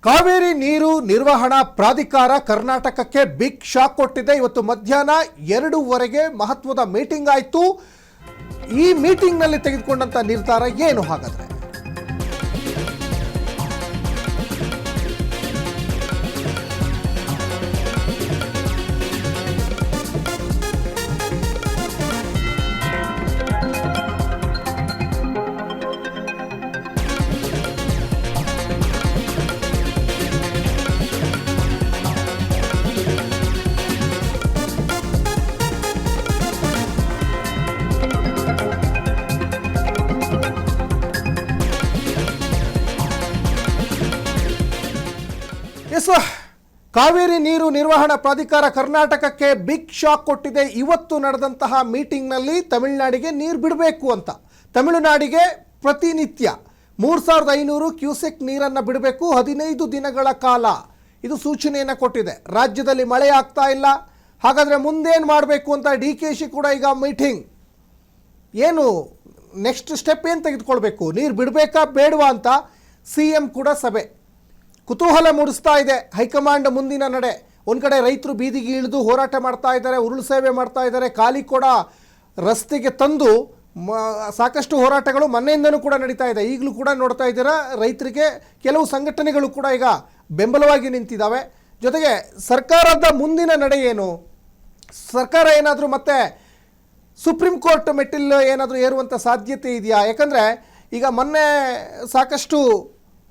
ಕಾವೇರಿ ನೀರು ನಿರ್ವಹಣಾ ಪ್ರಾಧಿಕಾರ ಕರ್ನಾಟಕಕ್ಕೆ ಬಿಗ್ ಶಾಕ್ ಕೊಟ್ಟಿದೆ. ಇವತ್ತು ಮಧ್ಯಾಹ್ನ 2:00 ಮಹತ್ವದ ಮೀಟಿಂಗ್ ಆಯಿತು. ಈ ಮೀಟಿಂಗ್ನಲ್ಲಿ ತೆಗೆದುಕೊಂಡಂತ ನಿರ್ಧಾರ ಏನು ಹಾಗಾದ್ರೆ? ಕಾವೇರಿ ನೀರು ನಿರ್ವಹಣಾ ಪ್ರಾಧಿಕಾರ ಕರ್ನಾಟಕಕ್ಕೆ ಬಿಗ್ ಶಾಕ್ ಕೊಟ್ಟಿದೆ. ಇವತ್ತು ನಡೆದಂತಹ ಮೀಟಿಂಗ್ನಲ್ಲಿ ತಮಿಳುನಾಡಿಗೆ ನೀರು ಬಿಡಬೇಕು ಅಂತ, ತಮಿಳುನಾಡಿಗೆ ಪ್ರತಿನಿತ್ಯ 3500 ಕ್ಯೂಸೆಕ್ ನೀರನ್ನು ಬಿಡಬೇಕು 15 ದಿನಗಳ ಕಾಲ, ಇದು ಸೂಚನೆಯನ್ನು ಕೊಟ್ಟಿದೆ. ರಾಜ್ಯದಲ್ಲಿ ಮಳೆ ಆಗ್ತಾ ಇಲ್ಲ, ಹಾಗಾದರೆ ಮುಂದೇನು ಮಾಡಬೇಕು ಅಂತ DKಶಿ ಕೂಡ ಈಗ ಮೀಟಿಂಗ್, ಏನು ನೆಕ್ಸ್ಟ್ ಸ್ಟೆಪ್ ಏನು ತೆಗೆದುಕೊಳ್ಬೇಕು, ನೀರು ಬಿಡಬೇಕಾ ಬೇಡವಾ ಅಂತ CM ಕೂಡ ಸಭೆ. ಕುತೂಹಲ ಮೂಡಿಸ್ತಾ ಇದೆ ಹೈಕಮಾಂಡ್ ಮುಂದಿನ ನಡೆ. ಒಂದು ಕಡೆ ರೈತರು ಬೀದಿಗೆ ಇಳಿದು ಹೋರಾಟ ಮಾಡ್ತಾ ಇದ್ದಾರೆ, ಉರುಳು ಸೇವೆ ಮಾಡ್ತಾ ಇದ್ದಾರೆ, ಖಾಲಿ ಕೂಡ ರಸ್ತೆಗೆ ತಂದು ಸಾಕಷ್ಟು ಹೋರಾಟಗಳು ಮೊನ್ನೆಯಿಂದನೂ ಕೂಡ ನಡೀತಾ ಇದೆ. ಈಗಲೂ ಕೂಡ ನೋಡ್ತಾ ಇದ್ದೀರಾ, ರೈತರಿಗೆ ಕೆಲವು ಸಂಘಟನೆಗಳು ಕೂಡ ಈಗ ಬೆಂಬಲವಾಗಿ ನಿಂತಿದ್ದಾವೆ. ಜೊತೆಗೆ ಸರ್ಕಾರದ ಮುಂದಿನ ನಡೆ ಏನು, ಸರ್ಕಾರ ಏನಾದರೂ ಮತ್ತೆ ಸುಪ್ರೀಂ ಕೋರ್ಟ್ ಮೆಟ್ಟಿಲು ಏನಾದರೂ ಏರುವಂಥ ಸಾಧ್ಯತೆ ಇದೆಯಾ? ಯಾಕಂದರೆ ಈಗ ಮೊನ್ನೆ ಸಾಕಷ್ಟು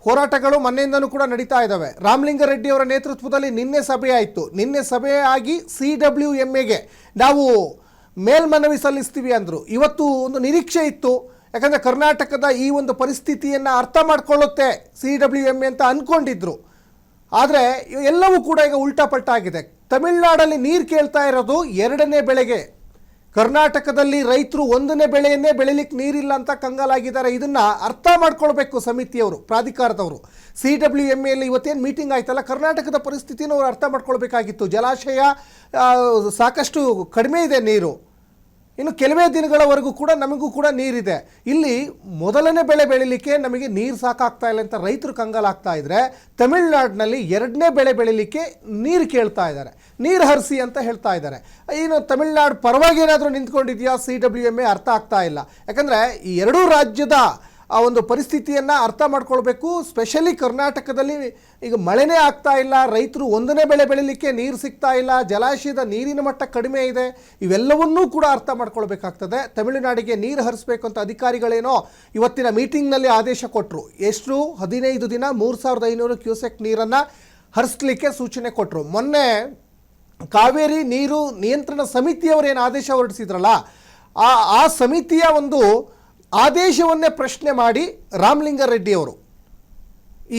ಹೋರಾಟಗಳು ಮೊನ್ನೆಯಿಂದನೂ ಕೂಡ ನಡೀತಾ ಇದ್ದಾವೆ. ರಾಮಲಿಂಗಾರೆಡ್ಡಿ ಅವರ ನೇತೃತ್ವದಲ್ಲಿ ನಿನ್ನೆ ಸಭೆ ಆಯಿತು. ನಿನ್ನೆ ಸಭೆ ಆಗಿ CWMAಗೆ ನಾವು ಮೇಲ್ಮನವಿ ಸಲ್ಲಿಸ್ತೀವಿ ಅಂದರು. ಇವತ್ತು ಒಂದು ನಿರೀಕ್ಷೆ ಇತ್ತು, ಯಾಕಂದರೆ ಕರ್ನಾಟಕದ ಈ ಒಂದು ಪರಿಸ್ಥಿತಿಯನ್ನು ಅರ್ಥ ಮಾಡಿಕೊಳ್ಳುತ್ತೆ CWMA ಅಂತ ಅಂದ್ಕೊಂಡಿದ್ರು. ಆದರೆ ಎಲ್ಲವೂ ಕೂಡ ಈಗ ಉಲ್ಟಾ ಪಲ್ಟಾ ಆಗಿದೆ. ತಮಿಳುನಾಡಲ್ಲಿ ನೀರು ಕೇಳ್ತಾ ಇರೋದು 2ನೇ ಬೆಳೆಗೆ, ಕರ್ನಾಟಕದಲ್ಲಿ ರೈತರು 1ನೇ ಬೆಳೆಯನ್ನೇ ಬೆಳಿಲಿಕ್ಕೆ ನೀರಿಲ್ಲ ಅಂತ ಕಂಗಾಲಾಗಿದ್ದಾರೆ. ಇದನ್ನು ಅರ್ಥ ಮಾಡ್ಕೊಳ್ಬೇಕು ಸಮಿತಿಯವರು, ಪ್ರಾಧಿಕಾರದವರು. CWMAಯಲ್ಲಿ ಇವತ್ತೇನು ಮೀಟಿಂಗ್ ಆಯ್ತಲ್ಲ, ಕರ್ನಾಟಕದ ಪರಿಸ್ಥಿತಿನ ಅವರು ಅರ್ಥ ಮಾಡ್ಕೊಳ್ಬೇಕಾಗಿತ್ತು. ಜಲಾಶಯ ಸಾಕಷ್ಟು ಕಡಿಮೆ ಇದೆ ನೀರು, ಇನ್ನು ಕೆಲವೇ ದಿನಗಳವರೆಗೂ ಕೂಡ ನಮಗೂ ಕೂಡ ನೀರಿದೆ. ಇಲ್ಲಿ ಮೊದಲನೇ ಬೆಳೆ ಬೆಳಿಲಿಕ್ಕೆ ನಮಗೆ ನೀರು ಸಾಕಾಗ್ತಾ ಇಲ್ಲ ಅಂತ ರೈತರು ಕಂಗಾಲಾಗ್ತಾ ಇದ್ರೆ, ತಮಿಳುನಾಡಿನಲ್ಲಿ 2ನೇ ಬೆಳೆ ಬೆಳಿಲಿಕ್ಕೆ ನೀರು ಕೇಳ್ತಾ ಇದ್ದಾರೆ, ನೀರು ಹರಿಸಿ ಅಂತ ಹೇಳ್ತಾ ಇದ್ದಾರೆ. ಏನು ತಮಿಳುನಾಡು ಪರವಾಗಿ ಏನಾದರೂ ನಿಂತ್ಕೊಂಡಿದೆಯಾ CWMA ಅರ್ಥ ಆಗ್ತಾ ಇಲ್ಲ. ಯಾಕಂದರೆ ಈ ಎರಡೂ ರಾಜ್ಯದ ಆ ಒಂದು ಪರಿಸ್ಥಿತಿಯನ್ನು ಅರ್ಥ ಮಾಡ್ಕೊಳ್ಬೇಕು. ಸ್ಪೆಷಲಿ ಕರ್ನಾಟಕದಲ್ಲಿ ಈಗ ಮಳೆನೇ ಆಗ್ತಾ ಇಲ್ಲ, ರೈತರು 1ನೇ ಬೆಳೆ ಬೆಳಿಲಿಕ್ಕೆ ನೀರು ಸಿಗ್ತಾ ಇಲ್ಲ, ಜಲಾಶಯದ ನೀರಿನ ಮಟ್ಟ ಕಡಿಮೆ ಇದೆ. ಇವೆಲ್ಲವನ್ನೂ ಕೂಡ ಅರ್ಥ ಮಾಡ್ಕೊಳ್ಬೇಕಾಗ್ತದೆ. ತಮಿಳುನಾಡಿಗೆ ನೀರು ಹರಿಸಬೇಕು ಅಂತ ಅಧಿಕಾರಿಗಳೇನೋ ಇವತ್ತಿನ ಮೀಟಿಂಗ್ನಲ್ಲಿ ಆದೇಶ ಕೊಟ್ಟರು. ಎಷ್ಟು 15 ದಿನ 3500 ಕ್ಯೂಸೆಕ್ ನೀರನ್ನು ಹರಿಸಲಿಕ್ಕೆ ಸೂಚನೆ ಕೊಟ್ಟರು. ಮೊನ್ನೆ ಕಾವೇರಿ ನೀರು ನಿಯಂತ್ರಣ ಸಮಿತಿಯವರೇನು ಆದೇಶ ಹೊರಡಿಸಿದ್ರಲ್ಲ, ಆ ಸಮಿತಿಯ ಒಂದು ಆದೇಶವನ್ನೇ ಪ್ರಶ್ನೆ ಮಾಡಿ ರಾಮಲಿಂಗಾರೆಡ್ಡಿ ಅವರು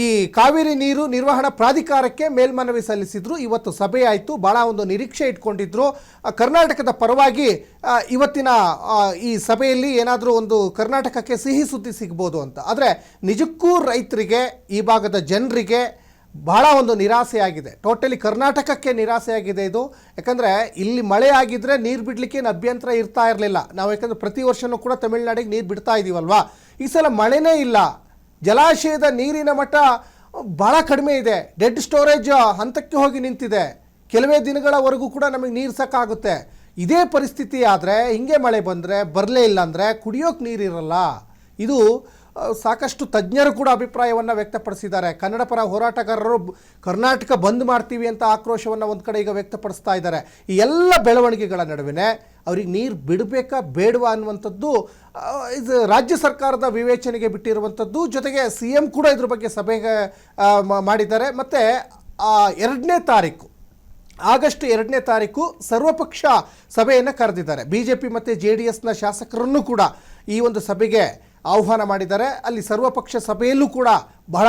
ಈ ಕಾವೇರಿ ನೀರು ನಿರ್ವಹಣಾ ಪ್ರಾಧಿಕಾರಕ್ಕೆ ಮೇಲ್ಮನವಿ ಸಲ್ಲಿಸಿದ್ರು. ಇವತ್ತು ಸಭೆ ಆಯಿತು, ಭಾಳ ಒಂದು ನಿರೀಕ್ಷೆ ಇಟ್ಕೊಂಡಿದ್ರು ಕರ್ನಾಟಕದ ಪರವಾಗಿ. ಇವತ್ತಿನ ಈ ಸಭೆಯಲ್ಲಿ ಏನಾದರೂ ಒಂದು ಕರ್ನಾಟಕಕ್ಕೆ ಸಿಹಿ ಸುದ್ದಿ ಸಿಗ್ಬೋದು ಅಂತ. ಆದರೆ ನಿಜಕ್ಕೂ ರೈತರಿಗೆ, ಈ ಭಾಗದ ಜನರಿಗೆ ಬಹಳ ಒಂದು ನಿರಾಸೆಯಾಗಿದೆ. ಟೋಟಲಿ ಕರ್ನಾಟಕಕ್ಕೆ ನಿರಾಸೆಯಾಗಿದೆ ಇದು. ಯಾಕಂದರೆ ಇಲ್ಲಿ ಮಳೆ ಆಗಿದ್ದರೆ ನೀರು ಬಿಡಲಿಕ್ಕೆ ಏನು ಅಭ್ಯಂತರ ಇರ್ತಾ ಇರಲಿಲ್ಲ. ನಾವು ಯಾಕಂದರೆ ಪ್ರತಿ ವರ್ಷವೂ ಕೂಡ ತಮಿಳುನಾಡಿಗೆ ನೀರು ಬಿಡ್ತಾ ಇದ್ದೀವಲ್ವಾ. ಈ ಸಲ ಮಳೆನೇ ಇಲ್ಲ, ಜಲಾಶಯದ ನೀರಿನ ಮಟ್ಟ ಭಾಳ ಕಡಿಮೆ ಇದೆ, ಡೆಡ್ ಸ್ಟೋರೇಜ್ ಹಂತಕ್ಕೆ ಹೋಗಿ ನಿಂತಿದೆ. ಕೆಲವೇ ದಿನಗಳವರೆಗೂ ಕೂಡ ನಮಗೆ ನೀರು ಸಾಕಾಗುತ್ತೆ. ಇದೇ ಪರಿಸ್ಥಿತಿ ಆದರೆ, ಹಿಂಗೆ ಮಳೆ ಬಂದರೆ, ಬರಲೇ ಇಲ್ಲ ಅಂದರೆ ಕುಡಿಯೋಕೆ ನೀರಿರಲ್ಲ. ಇದು ಸಾಕಷ್ಟು ತಜ್ಞರು ಕೂಡ ಅಭಿಪ್ರಾಯವನ್ನು ವ್ಯಕ್ತಪಡಿಸಿದ್ದಾರೆ. ಕನ್ನಡ ಪರ ಹೋರಾಟಗಾರರು ಕರ್ನಾಟಕ ಬಂದ್ ಮಾಡ್ತೀವಿ ಅಂತ ಆಕ್ರೋಶವನ್ನು ಒಂದು ಕಡೆ ಈಗ ವ್ಯಕ್ತಪಡಿಸ್ತಾ ಇದ್ದಾರೆ. ಈ ಎಲ್ಲ ಬೆಳವಣಿಗೆಗಳ ನಡುವೆ ಅವ್ರಿಗೆ ನೀರು ಬಿಡಬೇಕಾ ಬೇಡವಾ ಅನ್ನುವಂಥದ್ದು ಇದು ರಾಜ್ಯ ಸರ್ಕಾರದ ವಿವೇಚನೆಗೆ ಬಿಟ್ಟಿರುವಂಥದ್ದು. ಜೊತೆಗೆ CM ಕೂಡ ಇದ್ರ ಬಗ್ಗೆ ಸಭೆಗೆ ಮಾಡಿದ್ದಾರೆ. ಮತ್ತು 2ನೇ ತಾರೀಕು ಆಗಸ್ಟ್ 2ನೇ ತಾರೀಕು ಸರ್ವಪಕ್ಷ ಸಭೆಯನ್ನು ಕರೆದಿದ್ದಾರೆ. BJP ಮತ್ತು JDSನ ಶಾಸಕರನ್ನು ಕೂಡ ಈ ಒಂದು ಸಭೆಗೆ ಆಹ್ವಾನ ಮಾಡಿದ್ದಾರೆ. ಅಲ್ಲಿ ಸರ್ವಪಕ್ಷ ಸಭೆಯಲ್ಲೂ ಕೂಡ ಬಹಳ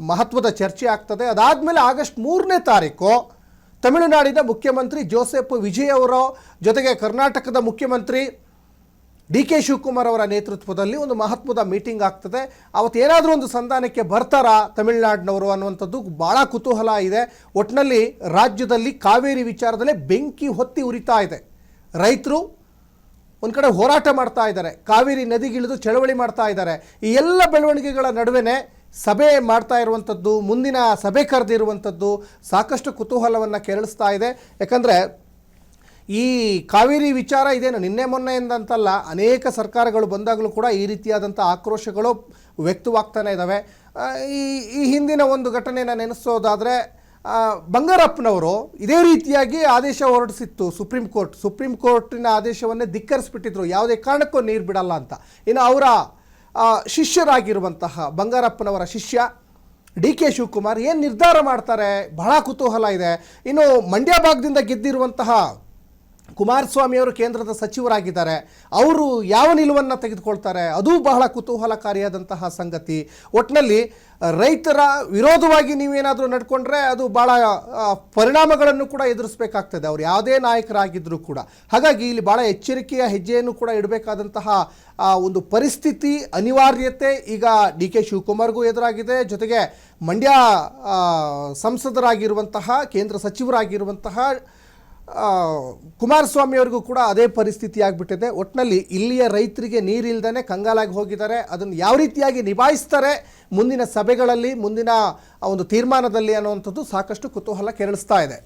ಮಹತ್ವದ ಚರ್ಚೆ ಆಗ್ತದೆ. ಅದಾದಮೇಲೆ ಆಗಸ್ಟ್ 3ನೇ ತಾರೀಕು ತಮಿಳುನಾಡಿನ ಮುಖ್ಯಮಂತ್ರಿ ಜೋಸೆಫ್ ವಿಜಯ್ ಅವರ ಜೊತೆಗೆ ಕರ್ನಾಟಕದ ಮುಖ್ಯಮಂತ್ರಿ DK ಶಿವಕುಮಾರ್ ಅವರ ನೇತೃತ್ವದಲ್ಲಿ ಒಂದು ಮಹತ್ವದ ಮೀಟಿಂಗ್ ಆಗ್ತದೆ. ಅವತ್ತು ಏನಾದರೂ ಒಂದು ಸಂಧಾನಕ್ಕೆ ಬರ್ತಾರಾ ತಮಿಳುನಾಡಿನವರು ಅನ್ನುವಂಥದ್ದು ಭಾಳ ಕುತೂಹಲ ಇದೆ. ಒಟ್ಟಿನಲ್ಲಿ ರಾಜ್ಯದಲ್ಲಿ ಕಾವೇರಿ ವಿಚಾರದಲ್ಲೇ ಬೆಂಕಿ ಹೊತ್ತಿ ಉರಿತಾ ಇದೆ. ರೈತರು ಒಂದು ಕಡೆ ಹೋರಾಟ ಮಾಡ್ತಾ ಇದ್ದಾರೆ, ಕಾವೇರಿ ನದಿಗಿಳಿದು ಚಳವಳಿ ಮಾಡ್ತಾ ಇದ್ದಾರೆ. ಈ ಎಲ್ಲ ಬೆಳವಣಿಗೆಗಳ ನಡುವೆ ಸಭೆ ಮಾಡ್ತಾ ಇರುವಂಥದ್ದು, ಮುಂದಿನ ಸಭೆ ಕರೆದಿರುವಂಥದ್ದು ಸಾಕಷ್ಟು ಕುತೂಹಲವನ್ನು ಕೆರಳಿಸ್ತಾ ಇದೆ. ಯಾಕಂದರೆ ಈ ಕಾವೇರಿ ವಿಚಾರ ಇದೇನು ನಿನ್ನೆ ಮೊನ್ನೆಯಿಂದಂತಲ್ಲ, ಅನೇಕ ಸರ್ಕಾರಗಳು ಬಂದಾಗಲೂ ಕೂಡ ಈ ರೀತಿಯಾದಂಥ ಆಕ್ರೋಶಗಳು ವ್ಯಕ್ತವಾಗ್ತಾನೆ ಇದ್ದಾವೆ. ಈ ಹಿಂದಿನ ಒಂದು ಘಟನೆಯನ್ನು ನೆನೆಸೋದಾದರೆ ಬಂಗಾರಪ್ಪನವರು ಇದೇ ರೀತಿಯಾಗಿ ಆದೇಶ ಹೊರಡಿಸಿತ್ತು ಸುಪ್ರೀಂ ಕೋರ್ಟಿನ ಆದೇಶವನ್ನೇ ಧಿಕ್ಕರಿಸ್ಬಿಟ್ಟಿದ್ರು, ಯಾವುದೇ ಕಾರಣಕ್ಕೂ ನೀರು ಬಿಡಲ್ಲ ಅಂತ. ಇನ್ನು ಅವರ ಶಿಷ್ಯರಾಗಿರುವಂತಹ ಬಂಗಾರಪ್ಪನವರ ಶಿಷ್ಯ ಡಿ ಕೆ ಶಿವಕುಮಾರ್ ಏನು ನಿರ್ಧಾರ ಮಾಡ್ತಾರೆ ಬಹಳ ಕುತೂಹಲ ಇದೆ. ಇನ್ನು ಮಂಡ್ಯ ಭಾಗದಿಂದ ಗೆದ್ದಿರುವಂತಹ ಕುಮಾರಸ್ವಾಮಿಯವರು ಕೇಂದ್ರದ ಸಚಿವರಾಗಿದ್ದಾರೆ, ಅವರು ಯಾವ ನಿಲುವನ್ನು ತೆಗೆದುಕೊಳ್ತಾರೆ ಅದು ಬಹಳ ಕುತೂಹಲಕಾರಿಯಾದಂತಹ ಸಂಗತಿ. ಒಟ್ಟಿನಲ್ಲಿ ರೈತರ ವಿರೋಧವಾಗಿ ನೀವೇನಾದರೂ ನಡ್ಕೊಂಡ್ರೆ ಅದು ಭಾಳ ಪರಿಣಾಮಗಳನ್ನು ಕೂಡ ಎದುರಿಸಬೇಕಾಗ್ತದೆ, ಅವ್ರು ಯಾವುದೇ ನಾಯಕರಾಗಿದ್ದರೂ ಕೂಡ. ಹಾಗಾಗಿ ಇಲ್ಲಿ ಭಾಳ ಎಚ್ಚರಿಕೆಯ ಹೆಜ್ಜೆಯನ್ನು ಕೂಡ ಇಡಬೇಕಾದಂತಹ ಒಂದು ಪರಿಸ್ಥಿತಿ, ಅನಿವಾರ್ಯತೆ ಈಗ ಡಿ ಕೆ ಶಿವಕುಮಾರ್ಗೂ ಎದುರಾಗಿದೆ. ಜೊತೆಗೆ ಮಂಡ್ಯ ಸಂಸದರಾಗಿರುವಂತಹ, ಕೇಂದ್ರ ಸಚಿವರಾಗಿರುವಂತಹ ಕುಮಾರಸ್ವಾಮಿಯವರಿಗೂ ಕೂಡ ಅದೇ ಪರಿಸ್ಥಿತಿ ಆಗಿಬಿಟ್ಟಿದೆ. ಒಟ್ಟಿನಲ್ಲಿ ಇಲ್ಲಿಯ ರೈತರಿಗೆ ನೀರಿಲ್ದೇ ಕಂಗಾಲಾಗಿ ಹೋಗಿದ್ದಾರೆ. ಅದನ್ನು ಯಾವ ರೀತಿಯಾಗಿ ನಿಭಾಯಿಸ್ತಾರೆ ಮುಂದಿನ ಸಭೆಗಳಲ್ಲಿ, ಮುಂದಿನ ಒಂದು ತೀರ್ಮಾನದಲ್ಲಿ ಅನ್ನುವಂಥದ್ದು ಸಾಕಷ್ಟು ಕುತೂಹಲ ಕೆರಳಿಸ್ತಾ ಇದೆ.